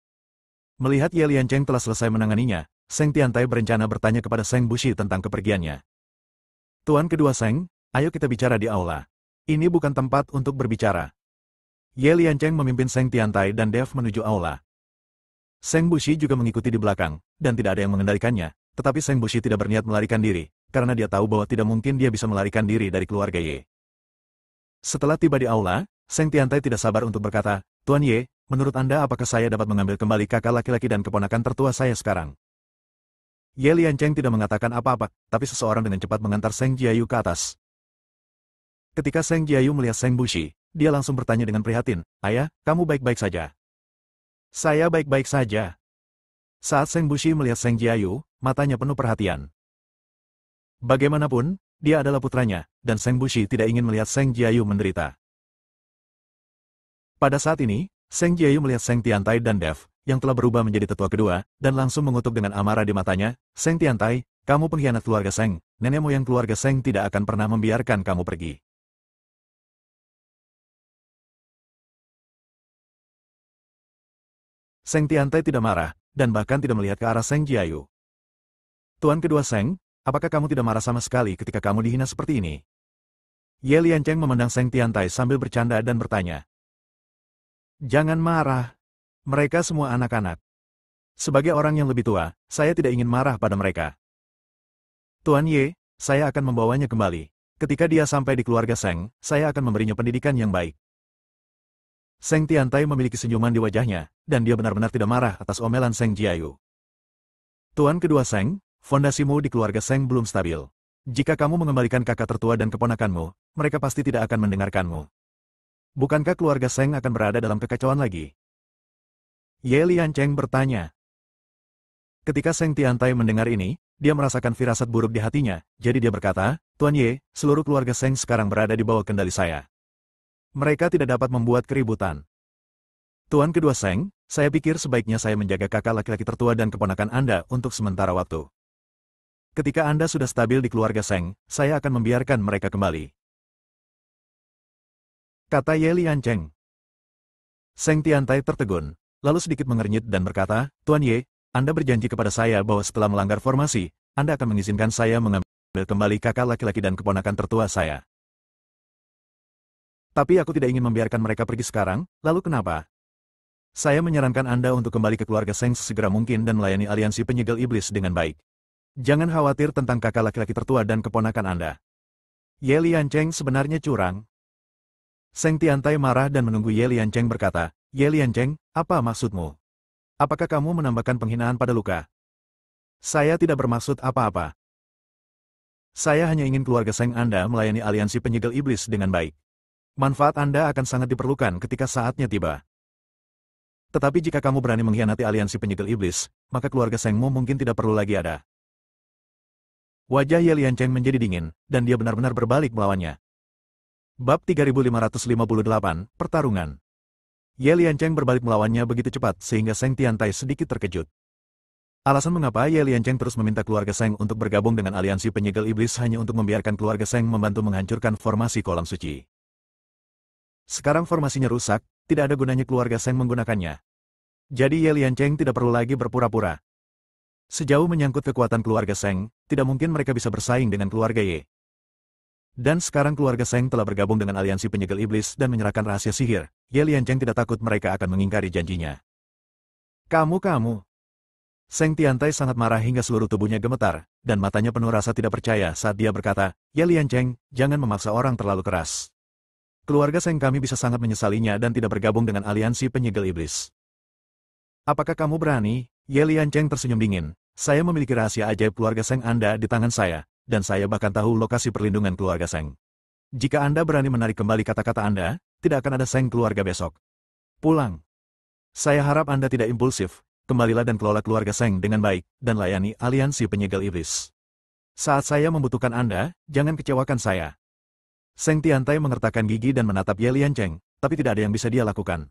Melihat Ye Liancheng telah selesai menanganinya, Seng Tiantai berencana bertanya kepada Seng Bushi tentang kepergiannya. Tuan kedua Seng, ayo kita bicara di aula. Ini bukan tempat untuk berbicara. Ye Liancheng memimpin Seng Tiantai dan Dev menuju aula. Seng Bushi juga mengikuti di belakang, dan tidak ada yang mengendalikannya, tetapi Seng Bushi tidak berniat melarikan diri, karena dia tahu bahwa tidak mungkin dia bisa melarikan diri dari keluarga Ye. Setelah tiba di aula, Seng Tiantai tidak sabar untuk berkata, Tuan Ye, menurut Anda apakah saya dapat mengambil kembali kakak laki-laki dan keponakan tertua saya sekarang? Ye Liancheng tidak mengatakan apa-apa, tapi seseorang dengan cepat mengantar Seng Jiayu ke atas. Ketika Seng Jiayu melihat Seng Bushi, dia langsung bertanya dengan prihatin, Ayah, kamu baik-baik saja? Saya baik-baik saja. Saat Seng Bushi melihat Seng Jiayu, matanya penuh perhatian. Bagaimanapun, dia adalah putranya, dan Seng Bushi tidak ingin melihat Seng Jiayu menderita. Pada saat ini, Seng Jiayu melihat Seng Tiantai dan Dev, yang telah berubah menjadi tetua kedua, dan langsung mengutuk dengan amarah di matanya, Seng Tiantai, kamu pengkhianat keluarga Seng, nenek moyang keluarga Seng tidak akan pernah membiarkan kamu pergi. Seng Tiantai tidak marah, dan bahkan tidak melihat ke arah Seng Jiayu. Tuan kedua Seng, apakah kamu tidak marah sama sekali ketika kamu dihina seperti ini? Ye Liancheng memandang Seng Tiantai sambil bercanda dan bertanya. Jangan marah. Mereka semua anak-anak. Sebagai orang yang lebih tua, saya tidak ingin marah pada mereka. Tuan Ye, saya akan membawanya kembali. Ketika dia sampai di keluarga Seng, saya akan memberinya pendidikan yang baik. Seng Tiantai memiliki senyuman di wajahnya, dan dia benar-benar tidak marah atas omelan Seng Jiayu. Tuan kedua Seng, fondasimu di keluarga Seng belum stabil. Jika kamu mengembalikan kakak tertua dan keponakanmu, mereka pasti tidak akan mendengarkanmu. Bukankah keluarga Seng akan berada dalam kekacauan lagi? Ye Liancheng bertanya. Ketika Seng Tiantai mendengar ini, dia merasakan firasat buruk di hatinya, jadi dia berkata, Tuan Ye, seluruh keluarga Seng sekarang berada di bawah kendali saya. Mereka tidak dapat membuat keributan. Tuan kedua Seng, saya pikir sebaiknya saya menjaga kakak laki-laki tertua dan keponakan Anda untuk sementara waktu. Ketika Anda sudah stabil di keluarga Seng, saya akan membiarkan mereka kembali. Kata Ye Liancheng. Seng Tiantai tertegun, lalu sedikit mengernyit dan berkata, Tuan Ye, Anda berjanji kepada saya bahwa setelah melanggar formasi, Anda akan mengizinkan saya mengambil kembali kakak laki-laki dan keponakan tertua saya. Tapi aku tidak ingin membiarkan mereka pergi sekarang, lalu kenapa? Saya menyarankan Anda untuk kembali ke keluarga Seng sesegera mungkin dan melayani aliansi penyegel iblis dengan baik. Jangan khawatir tentang kakak laki-laki tertua dan keponakan Anda. Ye Liancheng sebenarnya curang. Seng Tiantai marah dan menunggu Ye Liancheng berkata, Ye Liancheng, apa maksudmu? Apakah kamu menambahkan penghinaan pada luka? Saya tidak bermaksud apa-apa. Saya hanya ingin keluarga Seng Anda melayani aliansi penyegel iblis dengan baik. Manfaat Anda akan sangat diperlukan ketika saatnya tiba. Tetapi jika kamu berani mengkhianati aliansi penyegel iblis, maka keluarga Sengmu mungkin tidak perlu lagi ada. Wajah Ye Liancheng menjadi dingin, dan dia benar-benar berbalik melawannya. Bab 3558, Pertarungan. Ye Liancheng berbalik melawannya begitu cepat sehingga Seng Tiantai sedikit terkejut. Alasan mengapa Ye Liancheng terus meminta keluarga Seng untuk bergabung dengan aliansi penyegel iblis hanya untuk membiarkan keluarga Seng membantu menghancurkan formasi kolam suci. Sekarang formasinya rusak, tidak ada gunanya keluarga Seng menggunakannya. Jadi Ye Liancheng tidak perlu lagi berpura-pura. Sejauh menyangkut kekuatan keluarga Seng, tidak mungkin mereka bisa bersaing dengan keluarga Ye. Dan sekarang keluarga Seng telah bergabung dengan aliansi penyegel iblis dan menyerahkan rahasia sihir, Ye Liancheng tidak takut mereka akan mengingkari janjinya. Kamu. Seng Tiantai sangat marah hingga seluruh tubuhnya gemetar, dan matanya penuh rasa tidak percaya saat dia berkata, Ye Liancheng, jangan memaksa orang terlalu keras. Keluarga Seng kami bisa sangat menyesalinya dan tidak bergabung dengan aliansi penyegel iblis. Apakah kamu berani? Ye Liancheng tersenyum dingin. Saya memiliki rahasia ajaib keluarga Seng Anda di tangan saya, dan saya bahkan tahu lokasi perlindungan keluarga Seng. Jika Anda berani menarik kembali kata-kata Anda, tidak akan ada Seng keluarga besok. Pulang. Saya harap Anda tidak impulsif, kembalilah dan kelola keluarga Seng dengan baik, dan layani aliansi penyegel iblis. Saat saya membutuhkan Anda, jangan kecewakan saya. Seng Tiantai mengertakkan gigi dan menatap Ye Liancheng, tapi tidak ada yang bisa dia lakukan.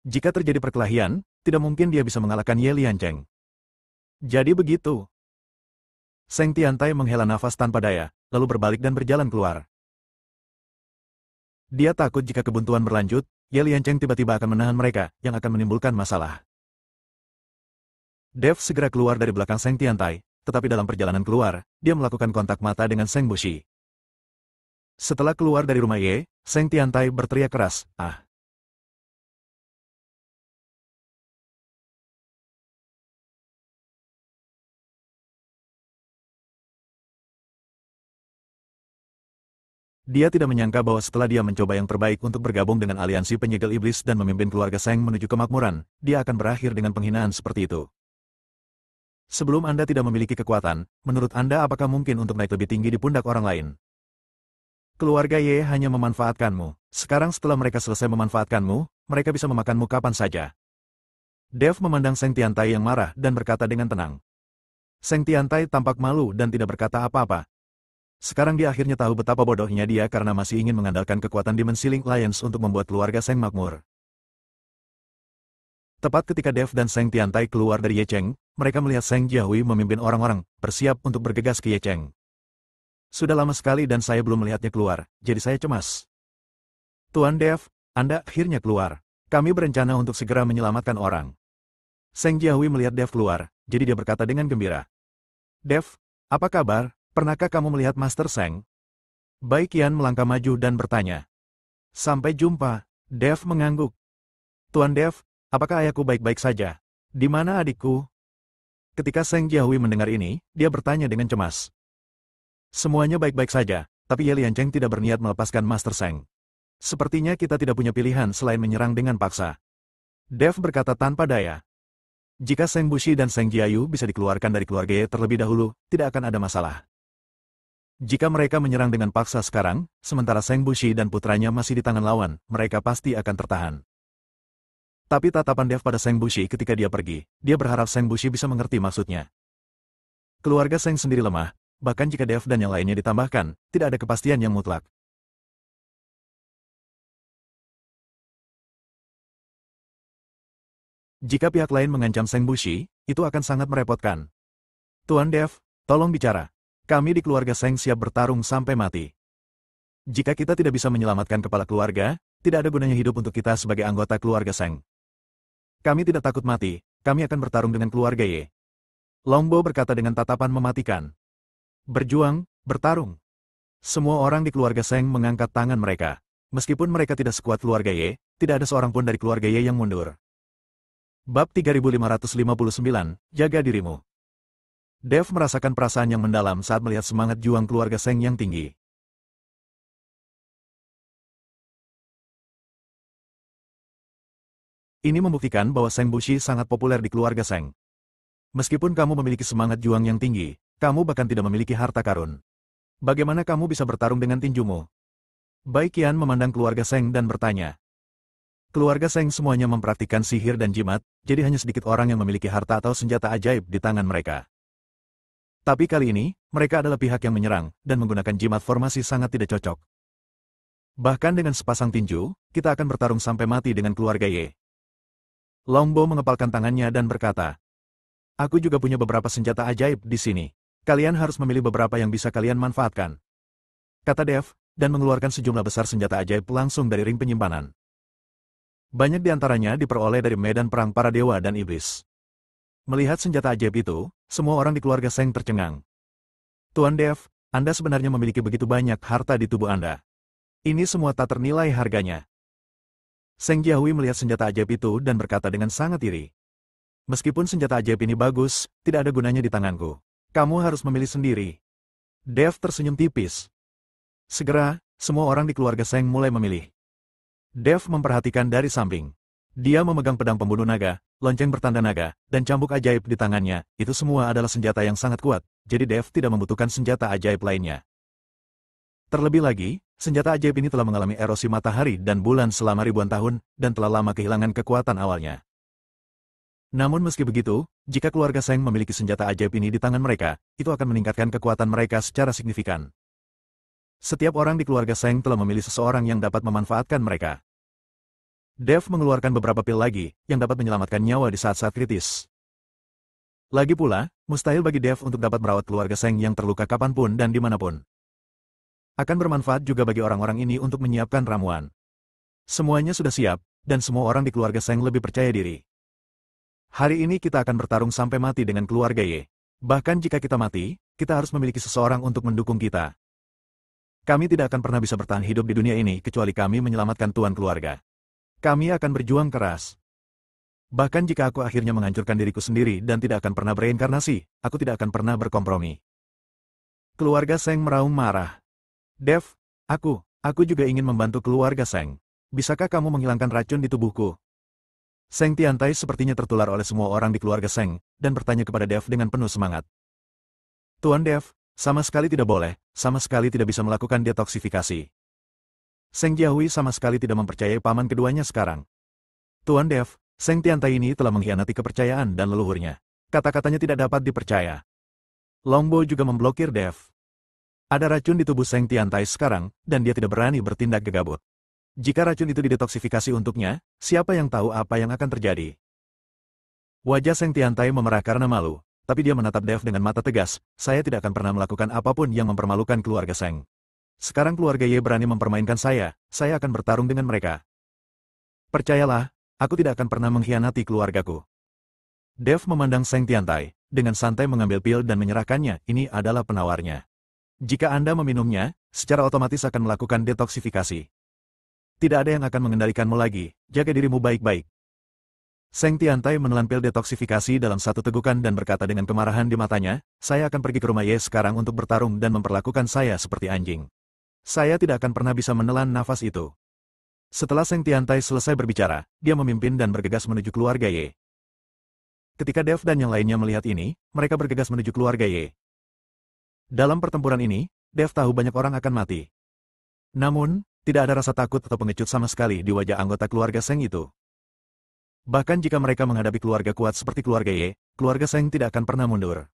Jika terjadi perkelahian, tidak mungkin dia bisa mengalahkan Ye Liancheng. Jadi begitu. Seng Tiantai menghela nafas tanpa daya, lalu berbalik dan berjalan keluar. Dia takut jika kebuntuan berlanjut, Ye Liancheng tiba-tiba akan menahan mereka, yang akan menimbulkan masalah. Dev segera keluar dari belakang Seng Tiantai, tetapi dalam perjalanan keluar, dia melakukan kontak mata dengan Seng Bushi. Setelah keluar dari rumah Ye, Seng Tiantai berteriak keras, "Ah!" Dia tidak menyangka bahwa setelah dia mencoba yang terbaik untuk bergabung dengan aliansi penyegel iblis dan memimpin keluarga Seng menuju kemakmuran, dia akan berakhir dengan penghinaan seperti itu. Sebelum Anda tidak memiliki kekuatan, menurut Anda apakah mungkin untuk naik lebih tinggi di pundak orang lain? Keluarga Ye hanya memanfaatkanmu. Sekarang setelah mereka selesai memanfaatkanmu, mereka bisa memakanmu kapan saja. Dev memandang Seng Tiantai yang marah dan berkata dengan tenang. Seng Tiantai tampak malu dan tidak berkata apa-apa. Sekarang dia akhirnya tahu betapa bodohnya dia karena masih ingin mengandalkan kekuatan Dimensi Link Alliance untuk membuat keluarga Seng makmur. Tepat ketika Dev dan Seng Tiantai keluar dari Ye Cheng, mereka melihat Seng Jiahui memimpin orang-orang, bersiap untuk bergegas ke Ye Cheng. Sudah lama sekali dan saya belum melihatnya keluar, jadi saya cemas. Tuan Dev, Anda akhirnya keluar. Kami berencana untuk segera menyelamatkan orang. Seng Jiahui melihat Dev keluar, jadi dia berkata dengan gembira. Dev, apa kabar? Pernahkah kamu melihat Master Seng? Bai Qian melangkah maju dan bertanya. Sampai jumpa. Dev mengangguk. Tuan Dev, apakah ayahku baik-baik saja? Di mana adikku? Ketika Seng Jiahui mendengar ini, dia bertanya dengan cemas. Semuanya baik-baik saja, tapi Ye Liancheng tidak berniat melepaskan Master Seng. Sepertinya kita tidak punya pilihan selain menyerang dengan paksa. Dev berkata tanpa daya. Jika Seng Bushi dan Seng Jiayu bisa dikeluarkan dari keluarga Ye terlebih dahulu, tidak akan ada masalah. Jika mereka menyerang dengan paksa sekarang, sementara Seng Bushi dan putranya masih di tangan lawan, mereka pasti akan tertahan. Tapi tatapan Dev pada Seng Bushi ketika dia pergi, dia berharap Seng Bushi bisa mengerti maksudnya. Keluarga Seng sendiri lemah, bahkan jika Dev dan yang lainnya ditambahkan, tidak ada kepastian yang mutlak. Jika pihak lain mengancam Seng Bushi, itu akan sangat merepotkan. Tuan Dev, tolong bicara. Kami di keluarga Seng siap bertarung sampai mati. Jika kita tidak bisa menyelamatkan kepala keluarga, tidak ada gunanya hidup untuk kita sebagai anggota keluarga Seng. Kami tidak takut mati, kami akan bertarung dengan keluarga Ye. Longbo berkata dengan tatapan mematikan. Berjuang, bertarung. Semua orang di keluarga Seng mengangkat tangan mereka. Meskipun mereka tidak sekuat keluarga Ye, tidak ada seorang pun dari keluarga Ye yang mundur. Bab 3559, Jaga Dirimu. Dev merasakan perasaan yang mendalam saat melihat semangat juang keluarga Seng yang tinggi. Ini membuktikan bahwa Seng Bushi sangat populer di keluarga Seng. Meskipun kamu memiliki semangat juang yang tinggi, kamu bahkan tidak memiliki harta karun. Bagaimana kamu bisa bertarung dengan tinjumu? Bai Qian memandang keluarga Seng dan bertanya. Keluarga Seng semuanya mempraktikkan sihir dan jimat, jadi hanya sedikit orang yang memiliki harta atau senjata ajaib di tangan mereka. Tapi kali ini, mereka adalah pihak yang menyerang, dan menggunakan jimat formasi sangat tidak cocok. Bahkan dengan sepasang tinju, kita akan bertarung sampai mati dengan keluarga Ye. Longbo mengepalkan tangannya dan berkata, Aku juga punya beberapa senjata ajaib di sini. Kalian harus memilih beberapa yang bisa kalian manfaatkan. Kata Dev, dan mengeluarkan sejumlah besar senjata ajaib langsung dari ring penyimpanan. Banyak di antaranya diperoleh dari medan perang para dewa dan iblis. Melihat senjata ajaib itu, semua orang di keluarga Seng tercengang. Tuan Dev, Anda sebenarnya memiliki begitu banyak harta di tubuh Anda. Ini semua tak ternilai harganya. Seng Jiahui melihat senjata ajaib itu dan berkata dengan sangat iri. Meskipun senjata ajaib ini bagus, tidak ada gunanya di tanganku. Kamu harus memilih sendiri. Dev tersenyum tipis. Segera, semua orang di keluarga Seng mulai memilih. Dev memperhatikan dari samping. Dia memegang pedang pembunuh naga, lonceng bertanda naga, dan cambuk ajaib di tangannya. Itu semua adalah senjata yang sangat kuat, jadi Dev tidak membutuhkan senjata ajaib lainnya. Terlebih lagi, senjata ajaib ini telah mengalami erosi matahari dan bulan selama ribuan tahun, dan telah lama kehilangan kekuatan awalnya. Namun meski begitu, jika keluarga Seng memiliki senjata ajaib ini di tangan mereka, itu akan meningkatkan kekuatan mereka secara signifikan. Setiap orang di keluarga Seng telah memilih seseorang yang dapat memanfaatkan mereka. Dev mengeluarkan beberapa pil lagi, yang dapat menyelamatkan nyawa di saat-saat kritis. Lagi pula, mustahil bagi Dev untuk dapat merawat keluarga Seng yang terluka kapanpun dan dimanapun. Akan bermanfaat juga bagi orang-orang ini untuk menyiapkan ramuan. Semuanya sudah siap, dan semua orang di keluarga Seng lebih percaya diri. Hari ini kita akan bertarung sampai mati dengan keluarga Ye. Bahkan jika kita mati, kita harus memiliki seseorang untuk mendukung kita. Kami tidak akan pernah bisa bertahan hidup di dunia ini kecuali kami menyelamatkan tuan keluarga. Kami akan berjuang keras. Bahkan jika aku akhirnya menghancurkan diriku sendiri dan tidak akan pernah bereinkarnasi, aku tidak akan pernah berkompromi. Keluarga Seng meraung marah. Dev, aku juga ingin membantu keluarga Seng. Bisakah kamu menghilangkan racun di tubuhku? Seng Tiantai sepertinya tertular oleh semua orang di keluarga Seng, dan bertanya kepada Dev dengan penuh semangat. Tuan Dev, sama sekali tidak boleh, sama sekali tidak bisa melakukan detoksifikasi. Seng Jiahui sama sekali tidak mempercayai paman keduanya sekarang. Tuan Dev, Seng Tiantai ini telah mengkhianati kepercayaan dan leluhurnya. Kata-katanya tidak dapat dipercaya. Longbo juga memblokir Dev. Ada racun di tubuh Seng Tiantai sekarang, dan dia tidak berani bertindak gegabah. Jika racun itu didetoksifikasi untuknya, siapa yang tahu apa yang akan terjadi? Wajah Seng Tiantai memerah karena malu, tapi dia menatap Dev dengan mata tegas. Saya tidak akan pernah melakukan apapun yang mempermalukan keluarga Seng. Sekarang keluarga Ye berani mempermainkan saya akan bertarung dengan mereka. Percayalah, aku tidak akan pernah mengkhianati keluargaku. Dev memandang Seng Tiantai, dengan santai mengambil pil dan menyerahkannya. Ini adalah penawarnya. Jika Anda meminumnya, secara otomatis akan melakukan detoksifikasi. Tidak ada yang akan mengendalikanmu lagi, jaga dirimu baik-baik. Seng Tiantai menelan pil detoksifikasi dalam satu tegukan dan berkata dengan kemarahan di matanya, saya akan pergi ke rumah Ye sekarang untuk bertarung dan memperlakukan saya seperti anjing. Saya tidak akan pernah bisa menelan nafas itu. Setelah Seng Tiantai selesai berbicara, dia memimpin dan bergegas menuju keluarga Ye. Ketika Dev dan yang lainnya melihat ini, mereka bergegas menuju keluarga Ye. Dalam pertempuran ini, Dev tahu banyak orang akan mati. Namun, tidak ada rasa takut atau pengecut sama sekali di wajah anggota keluarga Seng itu. Bahkan jika mereka menghadapi keluarga kuat seperti keluarga Ye, keluarga Seng tidak akan pernah mundur.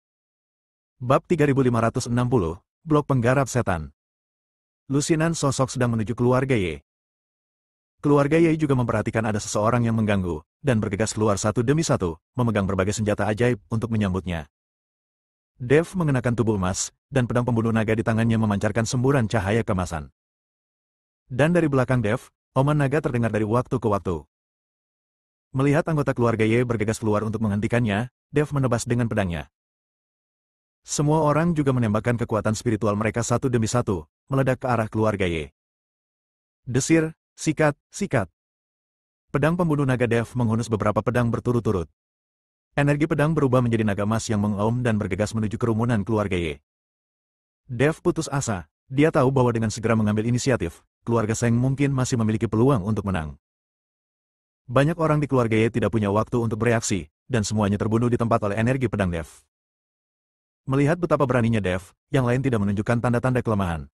Bab 3560, Blok Penggarap Setan. Lusinan sosok sedang menuju keluarga Ye. Keluarga Ye juga memperhatikan ada seseorang yang mengganggu, dan bergegas keluar satu demi satu, memegang berbagai senjata ajaib untuk menyambutnya. Dev mengenakan tubuh emas, dan pedang pembunuh naga di tangannya memancarkan semburan cahaya kemasan. Dan dari belakang Dev, oman naga terdengar dari waktu ke waktu. Melihat anggota keluarga Ye bergegas keluar untuk menghentikannya, Dev menebas dengan pedangnya. Semua orang juga menembakkan kekuatan spiritual mereka satu demi satu, meledak ke arah keluarga Ye. Desir, sikat, sikat. Pedang pembunuh naga Dev menghunus beberapa pedang berturut-turut. Energi pedang berubah menjadi naga emas yang mengaum dan bergegas menuju kerumunan keluarga Ye. Dev putus asa, dia tahu bahwa dengan segera mengambil inisiatif, keluarga Seng mungkin masih memiliki peluang untuk menang. Banyak orang di keluarga Ye tidak punya waktu untuk bereaksi, dan semuanya terbunuh di tempat oleh energi pedang Dev. Melihat betapa beraninya Dev, yang lain tidak menunjukkan tanda-tanda kelemahan.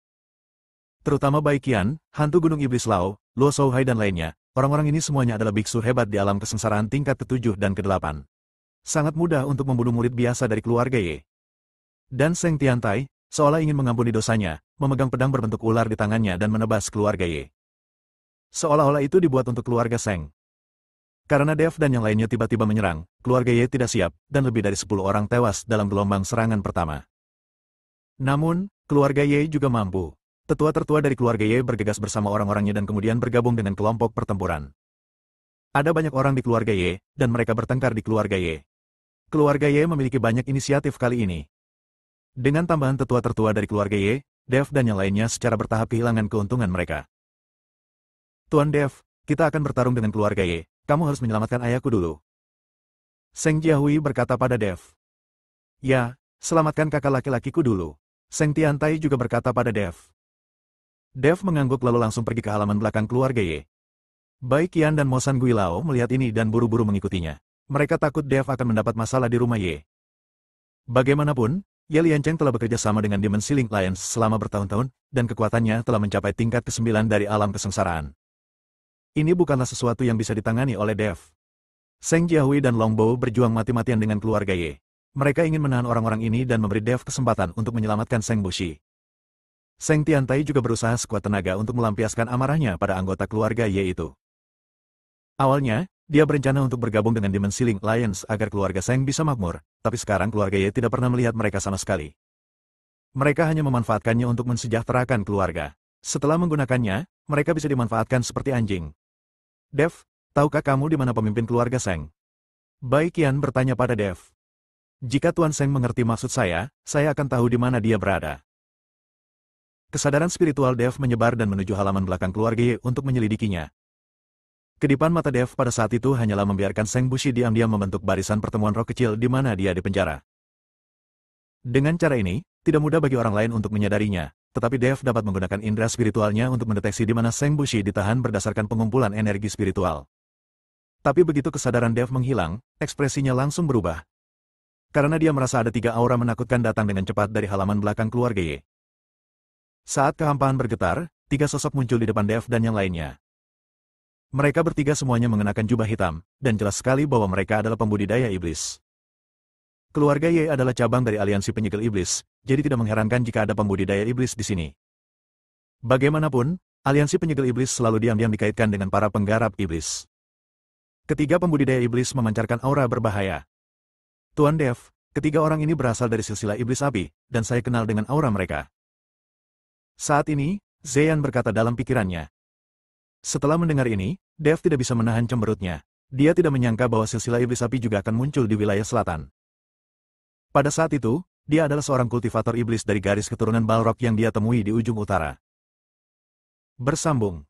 Terutama Bai Qian, hantu gunung iblis Lao, Luo Shouhai dan lainnya, orang-orang ini semuanya adalah biksu hebat di alam kesengsaraan tingkat ke-7 dan ke-8. Sangat mudah untuk membunuh murid biasa dari keluarga Ye. Dan Seng Tiantai, seolah ingin mengampuni dosanya, memegang pedang berbentuk ular di tangannya dan menebas keluarga Ye. Seolah-olah itu dibuat untuk keluarga Seng. Karena Dev dan yang lainnya tiba-tiba menyerang, keluarga Ye tidak siap, dan lebih dari 10 orang tewas dalam gelombang serangan pertama. Namun, keluarga Ye juga mampu. Tetua-tetua dari keluarga Ye bergegas bersama orang-orangnya dan kemudian bergabung dengan kelompok pertempuran. Ada banyak orang di keluarga Ye, dan mereka bertengkar di keluarga Ye. Keluarga Ye memiliki banyak inisiatif kali ini. Dengan tambahan tetua tertua dari keluarga Ye, Dev dan yang lainnya secara bertahap kehilangan keuntungan mereka. Tuan Dev, kita akan bertarung dengan keluarga Ye. Kamu harus menyelamatkan ayahku dulu. Seng Jiahui berkata pada Dev. Ya, selamatkan kakak laki-lakiku dulu. Seng Tiantai juga berkata pada Dev. Dev mengangguk lalu langsung pergi ke halaman belakang keluarga Ye. Bai Qian dan Mo San Gui Lao melihat ini dan buru-buru mengikutinya. Mereka takut Dev akan mendapat masalah di rumah Ye. Bagaimanapun, Ye Liancheng telah bekerja sama dengan Demon Sealing Alliance selama bertahun-tahun, dan kekuatannya telah mencapai tingkat ke-9 dari alam kesengsaraan. Ini bukanlah sesuatu yang bisa ditangani oleh Dev. Seng Jiahui dan Longbo berjuang mati-matian dengan keluarga Ye. Mereka ingin menahan orang-orang ini dan memberi Dev kesempatan untuk menyelamatkan Seng Bushi. Seng Tiantai juga berusaha sekuat tenaga untuk melampiaskan amarahnya pada anggota keluarga Ye itu. Awalnya, dia berencana untuk bergabung dengan Dimensi Link Alliance agar keluarga Seng bisa makmur, tapi sekarang keluarga Ye tidak pernah melihat mereka sama sekali. Mereka hanya memanfaatkannya untuk mensejahterakan keluarga. Setelah menggunakannya, mereka bisa dimanfaatkan seperti anjing. Dev, tahukah kamu di mana pemimpin keluarga Seng? Bai Qian bertanya pada Dev. Jika Tuan Seng mengerti maksud saya akan tahu di mana dia berada. Kesadaran spiritual Dev menyebar dan menuju halaman belakang keluarga Ye untuk menyelidikinya. Kedipan mata Dev pada saat itu hanyalah membiarkan Seng Bushi diam-diam membentuk barisan pertemuan roh kecil di mana dia dipenjara. Dengan cara ini, tidak mudah bagi orang lain untuk menyadarinya, tetapi Dev dapat menggunakan indera spiritualnya untuk mendeteksi di mana Seng Bushi ditahan berdasarkan pengumpulan energi spiritual. Tapi begitu kesadaran Dev menghilang, ekspresinya langsung berubah. Karena dia merasa ada 3 aura menakutkan datang dengan cepat dari halaman belakang keluarga Ye. Saat kehampaan bergetar, 3 sosok muncul di depan Dev dan yang lainnya. Mereka bertiga semuanya mengenakan jubah hitam, dan jelas sekali bahwa mereka adalah pembudidaya iblis. Keluarga Ye adalah cabang dari aliansi penyegel iblis, jadi tidak mengherankan jika ada pembudidaya iblis di sini. Bagaimanapun, aliansi penyegel iblis selalu diam-diam dikaitkan dengan para penggarap iblis. Ketiga pembudidaya iblis memancarkan aura berbahaya. Tuan Dev, ketiga orang ini berasal dari silsilah iblis api, dan saya kenal dengan aura mereka. Saat ini, Zeyan berkata dalam pikirannya. Setelah mendengar ini, Dev tidak bisa menahan cemberutnya. Dia tidak menyangka bahwa silsilah iblis api juga akan muncul di wilayah selatan. Pada saat itu, dia adalah seorang kultivator iblis dari garis keturunan Balrog yang dia temui di ujung utara. Bersambung.